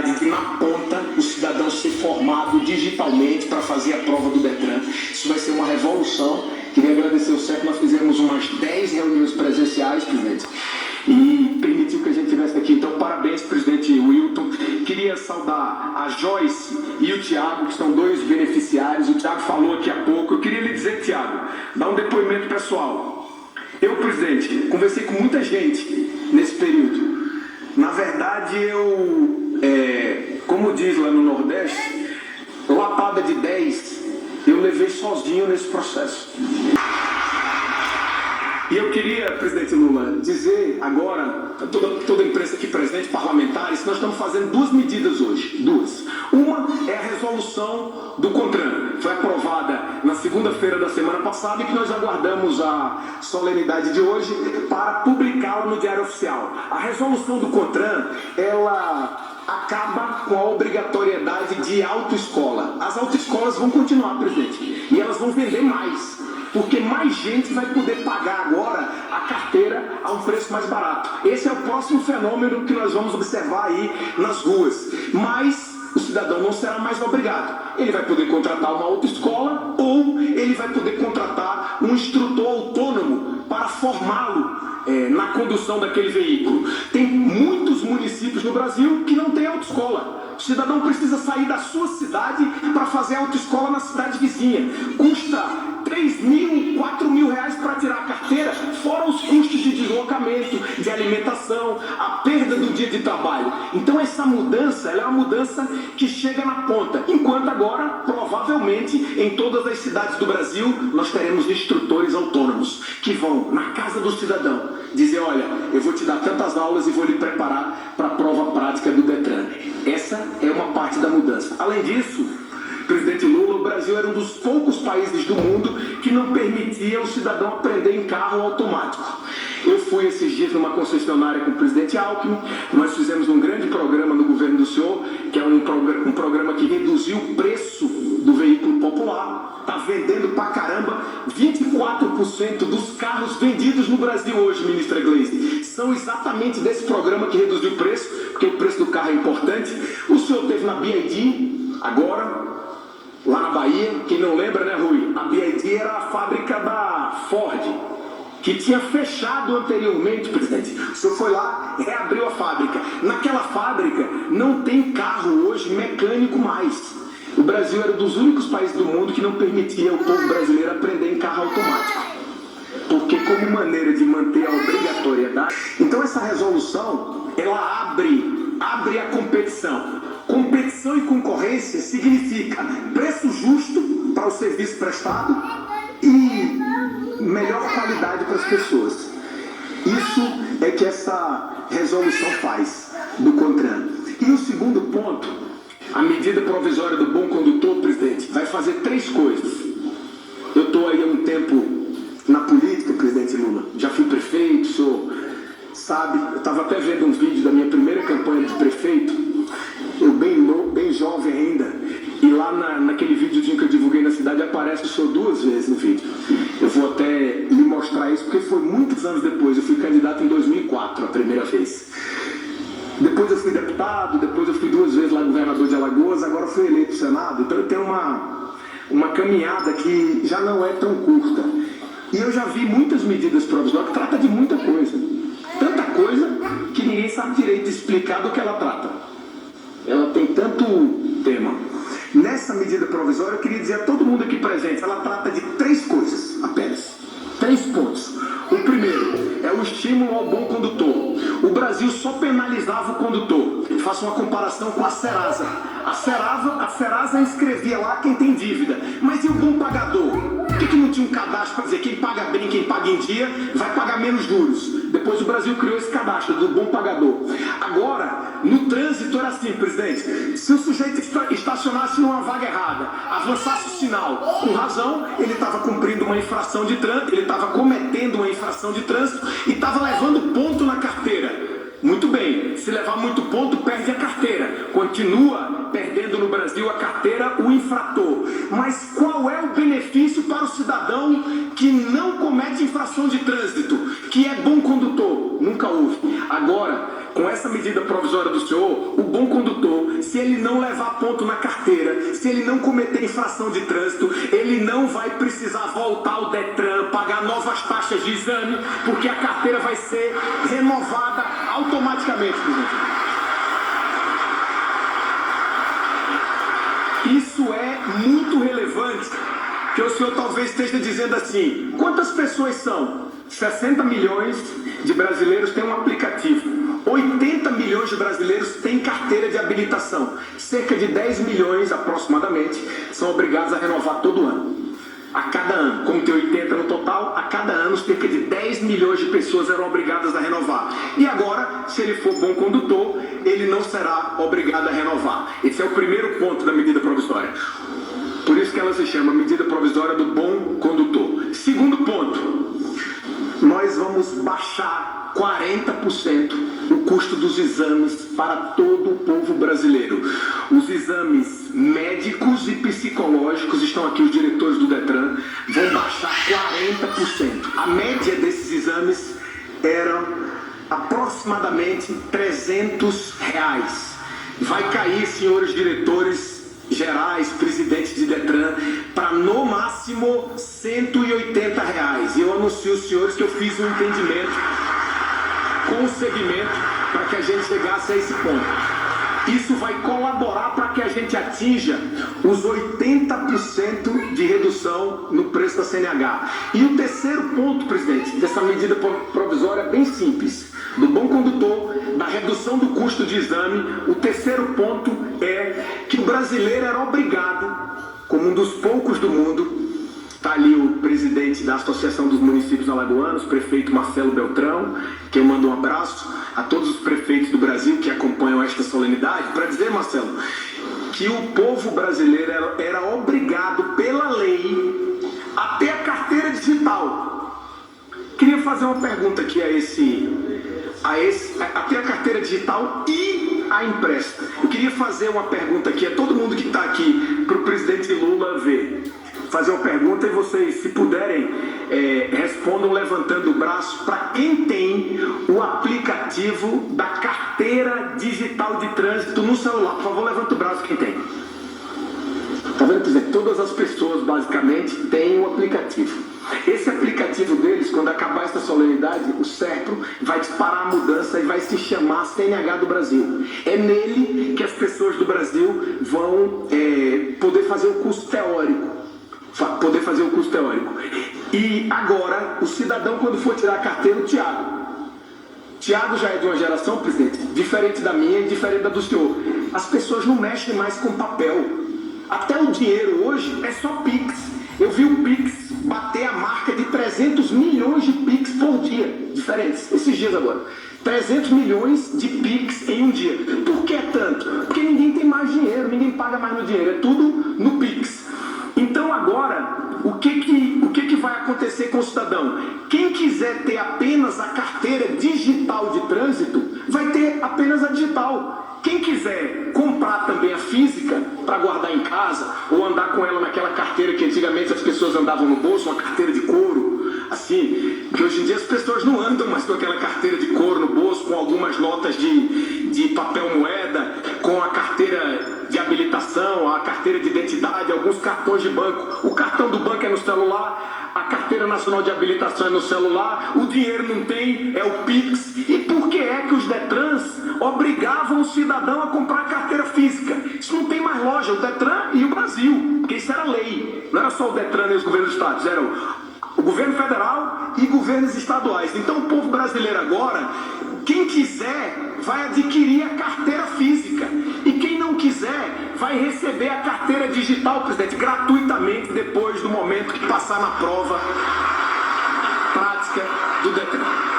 obrigatoriedade de, na ponta, o cidadão ser formado digitalmente para fazer a prova do Detran. Isso vai ser uma revolução. Queria agradecer o CEP, nós fizemos umas 10 reuniões presenciais, presidente, e permitiu que a gente estivesse aqui. Então, parabéns, presidente Wilton. Queria saudar a Joyce e o Tiago, que são dois beneficiários. O Tiago falou aqui há pouco. Eu queria lhe dizer, Tiago, dar um depoimento pessoal. Eu, presidente, conversei com muita gente nesse período. Na verdade, como diz lá no Nordeste, lapada de 10, eu levei sozinho nesse processo. E eu queria, presidente Lula, dizer agora, toda a imprensa aqui presente, parlamentares, nós estamos fazendo duas medidas hoje. Duas. Uma é a resolução do CONTRAN. Foi aprovada na segunda-feira da semana passada e que nós aguardamos a solenidade de hoje para publicá-la no Diário Oficial. A resolução do CONTRAN, ela acaba com a obrigatoriedade de autoescola. As autoescolas vão continuar, presidente, e elas vão vender mais. Porque mais gente vai poder pagar agora a carteira a um preço mais barato. Esse é o próximo fenômeno que nós vamos observar aí nas ruas. Mas o cidadão não será mais obrigado. Ele vai poder contratar uma autoescola ou ele vai poder contratar um instrutor autônomo para formá-lo na condução daquele veículo. Tem muitos municípios no Brasil que não tem autoescola. O cidadão precisa sair da sua cidade para fazer autoescola na cidade vizinha. Custa 3 mil, 4 mil reais para tirar a carteira, fora os custos de deslocamento, de alimentação, a perda do dia de trabalho. Então essa mudança, ela é uma mudança que chega na ponta. Enquanto agora, provavelmente, em todas as cidades do Brasil, nós teremos instrutores autônomos que vão na casa do cidadão dizer, olha, eu vou te dar tantas aulas e vou lhe preparar para a prova prática do Detran. Essa é uma parte da mudança. Além disso, presidente Lula, o Brasil era um dos poucos países do mundo que não permitia o cidadão aprender em carro automático. Eu fui esses dias numa concessionária com o presidente Alckmin, nós fizemos um grande programa no governo do senhor, que é um programa que reduziu o preço do veículo popular, está vendendo pra caramba. 24% dos carros vendidos no Brasil hoje, ministra Gleisi, são exatamente desse programa que reduziu o preço, porque o preço do carro é importante. O senhor teve na BYD, agora, lá na Bahia, quem não lembra, né, Rui? A BYD era a fábrica da Ford, que tinha fechado anteriormente, presidente. O senhor foi lá, reabriu a fábrica. Naquela fábrica não tem carro hoje mecânico mais. O Brasil era um dos únicos países do mundo que não permitia o povo brasileiro aprender em carro automático. Porque como maneira de manter a obrigatoriedade... Então essa resolução, ela abre a competição. Competição e concorrência significa preço justo para o serviço prestado e melhor qualidade para as pessoas. Isso é que essa resolução faz do CONTRAN. E o segundo ponto, a medida provisória do bom condutor, presidente, vai fazer 3 coisas. Eu estou aí há um tempo na política, presidente Lula. Já fui prefeito, o senhor sabe. Eu estava até vendo um vídeo da minha primeira campanha de prefeito, eu bem jovem ainda, e lá naquele videozinho que eu divulguei na cidade aparece o senhor 2 vezes no vídeo. Eu vou até lhe mostrar isso, porque foi muitos anos depois. Eu fui candidato em 2004, a primeira vez. Depois eu fui deputado, depois eu fui 2 vezes lá governador de Alagoas, agora fui eleito pro Senado. Então eu tenho uma caminhada que já não é tão curta. E eu já vi muitas medidas provisórias que tratam de muita coisa. Tanta coisa que ninguém sabe direito de explicar do que ela trata. Ela tem tanto tema. Nessa medida provisória, eu queria dizer a todo mundo aqui presente, ela trata de 3 coisas apenas. 3 pontos. O primeiro é o estímulo ao bom condutor. O Brasil só penalizava o condutor. Faço uma comparação com a Serasa. A Serasa inscrevia lá quem tem dívida. Mas e o bom pagador? Por que não tinha um cadastro para dizer quem paga bem, quem paga em dia, vai pagar menos juros? Depois o Brasil criou esse cadastro do bom pagador. Agora, no trânsito era assim, presidente. Se o sujeito estacionasse numa vaga errada, avançasse o sinal com razão, ele estava cumprindo uma infração de trânsito, ele estava cometendo uma infração de trânsito e estava levando ponto na carteira. Muito bem, se levar muito ponto, perde a carteira. Continua perdendo no Brasil a carteira o infrator. Mas qual é o benefício para o cidadão que não comete infração de trânsito, que é bom condutor? Nunca houve. Agora, com com essa medida provisória do senhor, o bom condutor, se ele não levar ponto na carteira, se ele não cometer infração de trânsito, ele não vai precisar voltar ao Detran, pagar novas taxas de exame, porque a carteira vai ser renovada automaticamente, presidente. Isso é muito relevante, que o senhor talvez esteja dizendo assim, quantas pessoas são? 60 milhões de brasileiros têm um aplicativo, 80 milhões de brasileiros têm carteira de habilitação, cerca de 10 milhões aproximadamente são obrigados a renovar todo ano. A cada ano, como tem 80 no total, a cada ano cerca de 10 milhões de pessoas eram obrigadas a renovar. E agora, se ele for bom condutor, ele não será obrigado a renovar. Esse é o primeiro ponto da medida provisória. Por isso que ela se chama medida provisória do bom condutor. Segundo ponto, nós vamos baixar 40% o custo dos exames para todo o povo brasileiro. Os exames médicos e psicológicos, estão aqui os diretores do Detran, vão baixar 40%. A média desses exames era aproximadamente R$300. Vai cair, senhores diretores gerais, presidentes de Detran, para no máximo R$180. E eu anuncio aos senhores que eu fiz um entendimento com o segmento para que a gente chegasse a esse ponto. Isso vai colaborar para que a gente atinja os 80% de redução no preço da CNH. E o terceiro ponto, presidente, dessa medida provisória é bem simples. Do bom condutor, da redução do custo de exame, o terceiro ponto é que o brasileiro era obrigado, como um dos poucos do mundo, está ali o presidente da Associação dos Municípios Alagoanos, prefeito Marcelo Beltrão, que eu mando um abraço a todos os prefeitos do Brasil que acompanham esta solenidade, para dizer, Marcelo, que o povo brasileiro era obrigado pela lei a ter a carteira digital. Queria fazer uma pergunta aqui a ter a carteira digital e a impressa. Eu queria fazer uma pergunta aqui a todo mundo que está aqui, para o presidente Lula ver. Fazer uma pergunta e vocês, se puderem, respondam levantando o braço para quem tem o aplicativo da carteira digital de trânsito no celular. Por favor, levanta o braço quem tem. Está vendo, presidente? Todas as pessoas, basicamente, têm o aplicativo. Esse aplicativo deles, quando acabar essa solenidade, o SERPRO vai disparar a mudança e vai se chamar CNH do Brasil. É nele que as pessoas do Brasil vão poder fazer o curso teórico. E agora, o cidadão, quando for tirar a carteira, o Tiago já é de uma geração, presidente, diferente da minha e diferente da do senhor. As pessoas não mexem mais com papel. Até o dinheiro hoje é só Pix. Eu vi o Pix bater a marca de 300 milhões de Pix por dia, diferentes, esses dias agora. 300 milhões de Pix em um dia. Por que tanto? Porque ninguém tem mais dinheiro, ninguém paga mais no dinheiro, é tudo no Pix. Então agora, o que vai acontecer com o cidadão? Quem quiser ter apenas a carteira digital de trânsito, vai ter apenas a digital. Quem quiser comprar também a física para guardar em casa, ou andar com ela naquela carteira que antigamente as pessoas andavam no bolso, uma carteira de couro, assim, que hoje em dia as pessoas não andam mais com aquela carteira de couro no bolso, com algumas notas de papel moeda, com a carteira de habilitação, a carteira de identidade, alguns cartões de banco. O cartão do banco é no celular, a carteira nacional de habilitação é no celular, o dinheiro não tem, é o Pix. E por que é que os Detrans obrigavam o cidadão a comprar a carteira física? Isso não tem mais loja, o Detran e o Brasil, porque isso era lei. Não era só o Detran e os governos do estado, era o governo federal e governos estaduais. Então o povo brasileiro agora, quem quiser, vai adquirir a carteira física. E quem não quiser, vai receber a carteira digital, presidente, gratuitamente, depois do momento que passar na prova prática do Detran.